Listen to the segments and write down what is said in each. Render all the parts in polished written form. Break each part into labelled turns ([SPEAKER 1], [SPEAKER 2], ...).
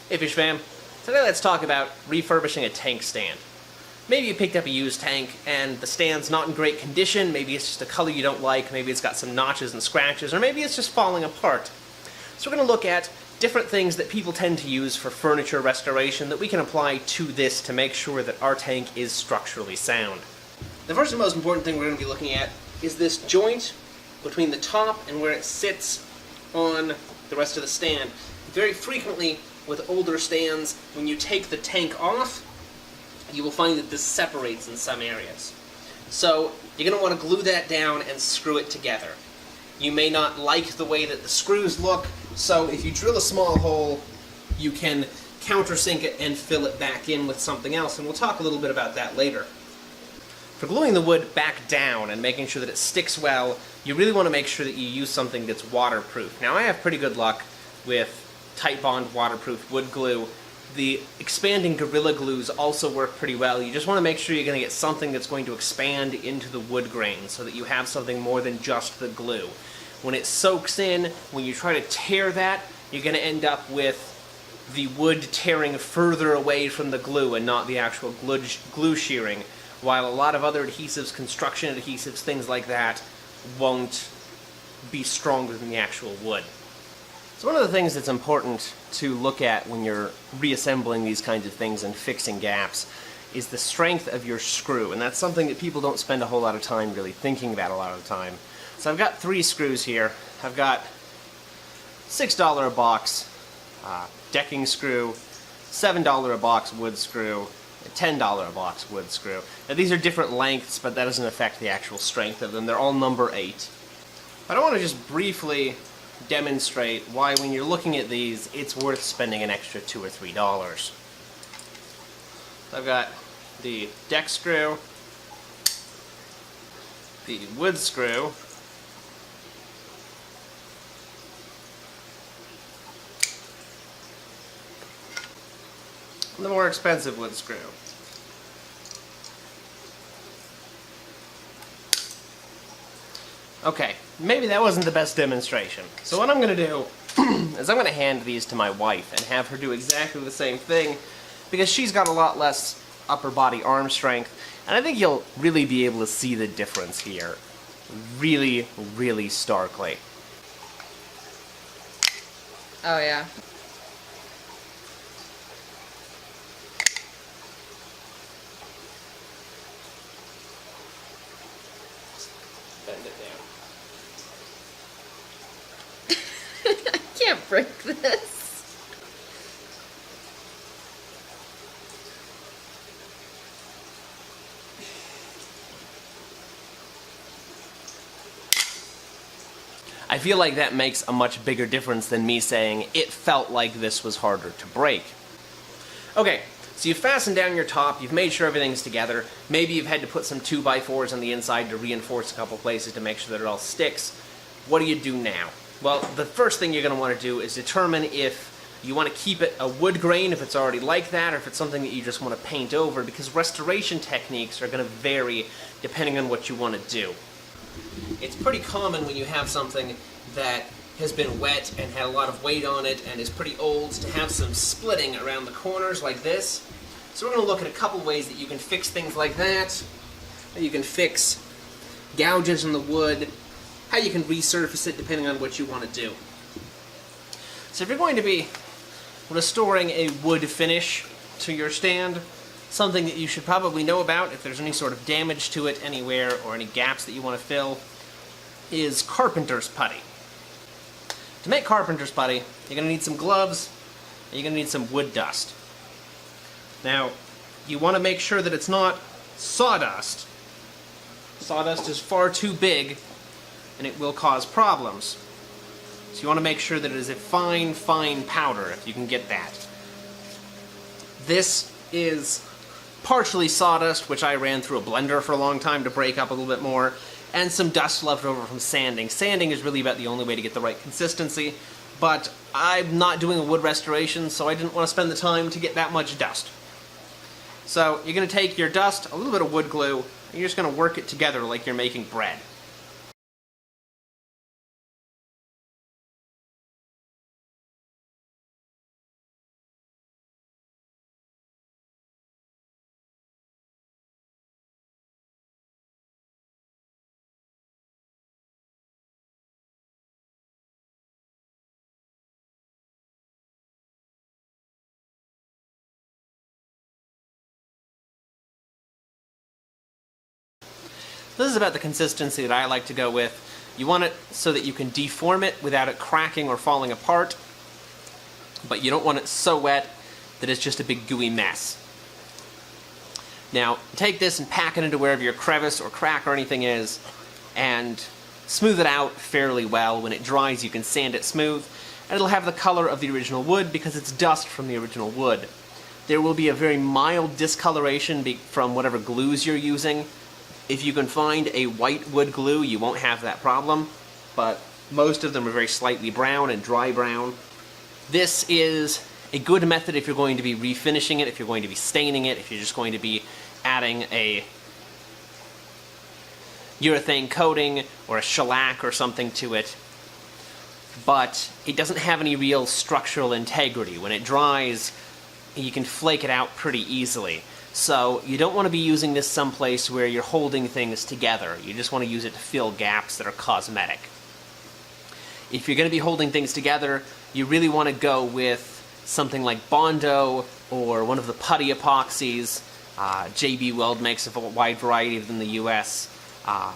[SPEAKER 1] Hey Fish Fam, today let's talk about refurbishing a tank stand. Maybe you picked up a used tank and the stand's not in great condition, maybe it's just a color you don't like, maybe it's got some notches and scratches, or maybe it's just falling apart. So we're going to look at different things that people tend to use for furniture restoration that we can apply to this to make sure that our tank is structurally sound. The first and most important thing we're going to be looking at is this joint between the top and where it sits on the rest of the stand. Very frequently with older stands, when you take the tank off, you will find that this separates in some areas. So you're going to want to glue that down and screw it together. You may not like the way that the screws look, so if you drill a small hole, you can countersink it and fill it back in with something else, and we'll talk a little bit about that later. For gluing the wood back down and making sure that it sticks well, you really want to make sure that you use something that's waterproof. Now I have pretty good luck with Titebond waterproof wood glue. The expanding Gorilla Glues also work pretty well. You just want to make sure you're going to get something that's going to expand into the wood grain so that you have something more than just the glue. When it soaks in, when you try to tear that, you're going to end up with the wood tearing further away from the glue and not the actual glue shearing, while a lot of other adhesives, construction adhesives, things like that, won't be stronger than the actual wood. So one of the things that's important to look at when you're reassembling these kinds of things and fixing gaps is the strength of your screw, and that's something that people don't spend a whole lot of time really thinking about a lot of the time. So I've got 3 screws here. I've got $6 a box decking screw, $7 a box wood screw, a $10 a box wood screw. Now these are different lengths, but that doesn't affect the actual strength of them. They're all number 8. But I want to just briefly demonstrate why when you're looking at these, it's worth spending an extra $2 or $3. I've got the deck screw, the wood screw, and the more expensive wood screw. Okay, maybe that wasn't the best demonstration. So what I'm going to do is I'm going to hand these to my wife and have her do exactly the same thing, because she's got a lot less upper body arm strength, and I think you'll really be able to see the difference here really, really starkly.
[SPEAKER 2] Oh yeah.
[SPEAKER 1] Bend it down.
[SPEAKER 2] I can't break this.
[SPEAKER 1] I feel like that makes a much bigger difference than me saying it felt like this was harder to break. Okay, so you've fastened down your top, you've made sure everything's together, maybe you've had to put some 2x4s on the inside to reinforce a couple places to make sure that it all sticks. What do you do now? Well, the first thing you're going to want to do is determine if you want to keep it a wood grain, if it's already like that, or if it's something that you just want to paint over, because restoration techniques are going to vary depending on what you want to do. It's pretty common when you have something that has been wet and had a lot of weight on it and is pretty old to have some splitting around the corners like this. So we're going to look at a couple ways that you can fix things like that, how you can fix gouges in the wood, how you can resurface it depending on what you want to do. So if you're going to be restoring a wood finish to your stand, something that you should probably know about if there's any sort of damage to it anywhere or any gaps that you want to fill is carpenter's putty. To make carpenter's putty, you're going to need some gloves and you're going to need some wood dust. Now, you want to make sure that it's not sawdust. Sawdust is far too big and it will cause problems. So you want to make sure that it is a fine, fine powder if you can get that. This is partially sawdust, which I ran through a blender for a long time to break up a little bit more, and some dust left over from sanding. Sanding is really about the only way to get the right consistency, but I'm not doing a wood restoration, so I didn't want to spend the time to get that much dust. So you're going to take your dust, a little bit of wood glue, and you're just going to work it together like you're making bread. This is about the consistency that I like to go with. You want it so that you can deform it without it cracking or falling apart, but you don't want it so wet that it's just a big gooey mess. Now, take this and pack it into wherever your crevice or crack or anything is, and smooth it out fairly well. When it dries, you can sand it smooth, and it'll have the color of the original wood because it's dust from the original wood. There will be a very mild discoloration from whatever glues you're using. If you can find a white wood glue, you won't have that problem, but most of them are very slightly brown and dry brown. This is a good method if you're going to be refinishing it, if you're going to be staining it, if you're just going to be adding a urethane coating or a shellac or something to it. But it doesn't have any real structural integrity. When it dries, you can flake it out pretty easily. So you don't want to be using this someplace where you're holding things together. You just want to use it to fill gaps that are cosmetic. If you're going to be holding things together, you really want to go with something like Bondo or one of the putty epoxies. JB Weld makes a wide variety of them in the US. I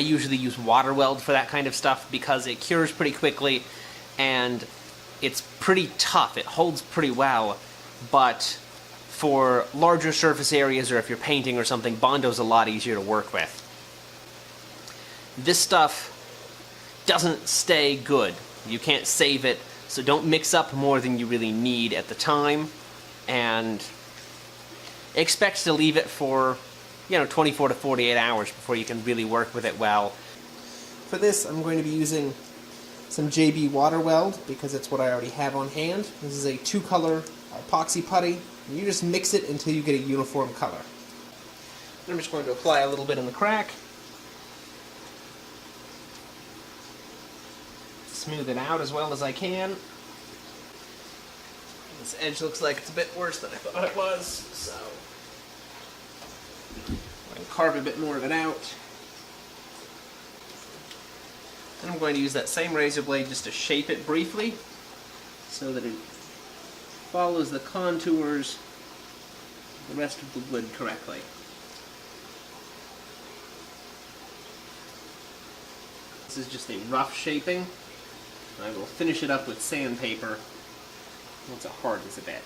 [SPEAKER 1] usually use water weld for that kind of stuff because it cures pretty quickly and it's pretty tough. It holds pretty well, but for larger surface areas or if you're painting or something, Bondo's a lot easier to work with. This stuff doesn't stay good. You can't save it, so don't mix up more than you really need at the time, and expect to leave it for 24 to 48 hours before you can really work with it well. For this, I'm going to be using some JB Water Weld because it's what I already have on hand. This is a 2-color epoxy putty. And you just mix it until you get a uniform color. I'm just going to apply a little bit in the crack. Smooth it out as well as I can. This edge looks like it's a bit worse than I thought it was, so I can carve a bit more of it out. And I'm going to use that same razor blade just to shape it briefly so that it follows the contours of the rest of the wood correctly. This is just a rough shaping. I will finish it up with sandpaper once it hardens a bit.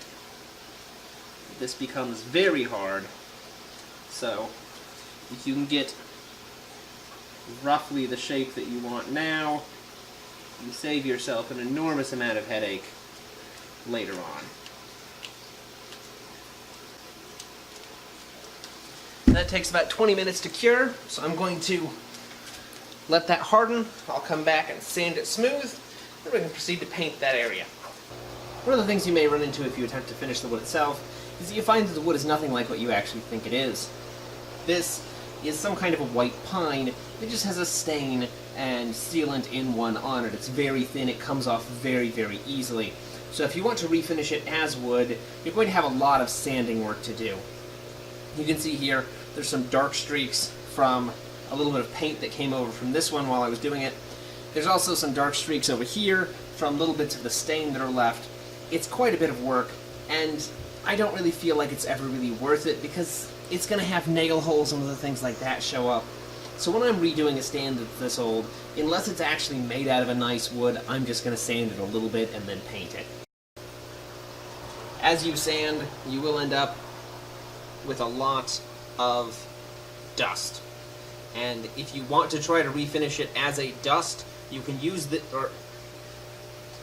[SPEAKER 1] This becomes very hard, so if you can get roughly the shape that you want now, you save yourself an enormous amount of headache later on. That takes about 20 minutes to cure, so I'm going to let that harden. I'll come back and sand it smooth, then we can proceed to paint that area. One of the things you may run into if you attempt to finish the wood itself is that you find that the wood is nothing like what you actually think it is. This is some kind of a white pine that just has a stain and sealant in one on it. It's very thin, it comes off very, very easily. So if you want to refinish it as wood, you're going to have a lot of sanding work to do. You can see here, there's some dark streaks from a little bit of paint that came over from this one while I was doing it. There's also some dark streaks over here from little bits of the stain that are left. It's quite a bit of work, and I don't really feel like it's ever really worth it because it's going to have nail holes and other things like that show up. So when I'm redoing a stand that's this old, unless it's actually made out of a nice wood, I'm just going to sand it a little bit and then paint it. As you sand, you will end up with a lot of dust. And if you want to try to refinish it as a dust, you can use the, or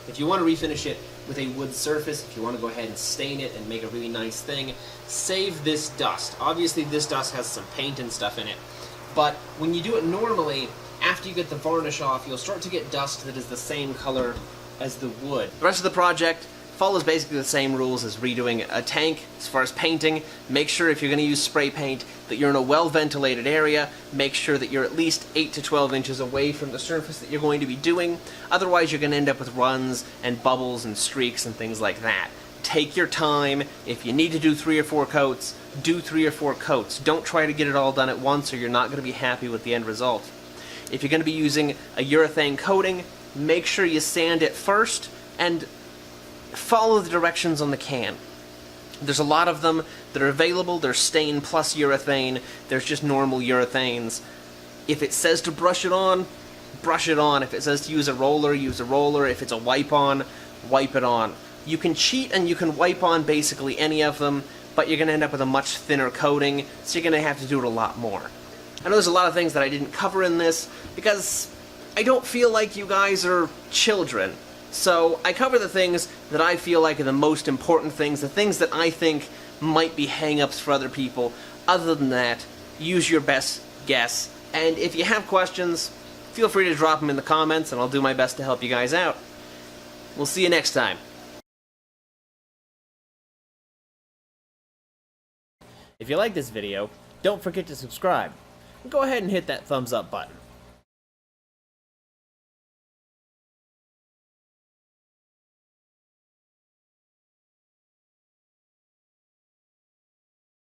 [SPEAKER 1] if you want to refinish it with a wood surface, if you want to go ahead and stain it and make a really nice thing, save this dust. Obviously this dust has some paint and stuff in it, but when you do it normally, after you get the varnish off, you'll start to get dust that is the same color as the wood. The rest of the project follows basically the same rules as redoing a tank. As far as painting, make sure if you're going to use spray paint that you're in a well-ventilated area. Make sure that you're at least 8 to 12 inches away from the surface that you're going to be doing. Otherwise, you're going to end up with runs and bubbles and streaks and things like that. Take your time. If you need to do 3 or 4 coats, do 3 or 4 coats. Don't try to get it all done at once or you're not going to be happy with the end result. If you're going to be using a urethane coating, make sure you sand it first and follow the directions on the can. There's a lot of them that are available. There's stain plus urethane. There's just normal urethanes. If it says to brush it on, brush it on. If it says to use a roller, use a roller. If it's a wipe on, wipe it on. You can cheat and you can wipe on basically any of them, but you're going to end up with a much thinner coating, so you're going to have to do it a lot more. I know there's a lot of things that I didn't cover in this, because I don't feel like you guys are children. So I cover the things that I feel like are the most important things, the things that I think might be hang-ups for other people. Other than that, use your best guess. And if you have questions, feel free to drop them in the comments, and I'll do my best to help you guys out. We'll see you next time. If you like this video, don't forget to subscribe. Go ahead and hit that thumbs up button.